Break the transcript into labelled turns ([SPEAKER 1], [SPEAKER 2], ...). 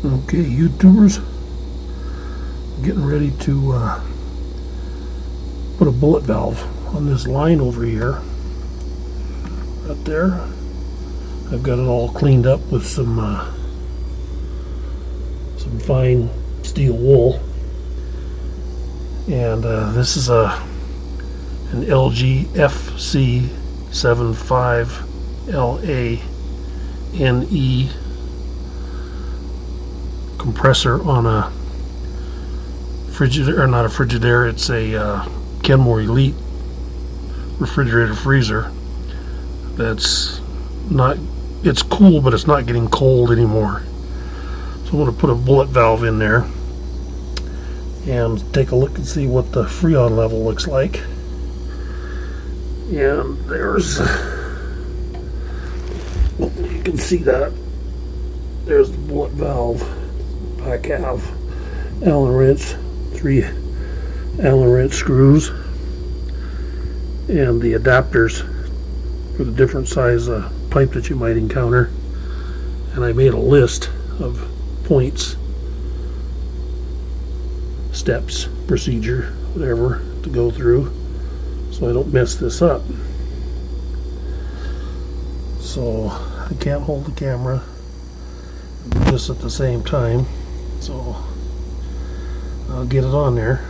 [SPEAKER 1] Okay, YouTubers, getting ready to put a bullet valve on this line over here. Right there. I've got it all cleaned up with some fine steel wool, and this is an LG FC75LANE compressor on a Frigidaire, or not a Frigidaire, it's a Kenmore Elite refrigerator freezer. That's not, it's cool, but it's not getting cold anymore. So I'm going to put a bullet valve in there and take a look and see what the Freon level looks like. And there's, you can see that there's the bullet valve. Back half Allen wrench, 3 Allen wrench screws, and the adapters for the different size pipe that you might encounter. And I made a list of points, steps, procedure, whatever to go through, so I don't mess this up. So I can't hold the camera and do this at the same time, so I'll get it on there.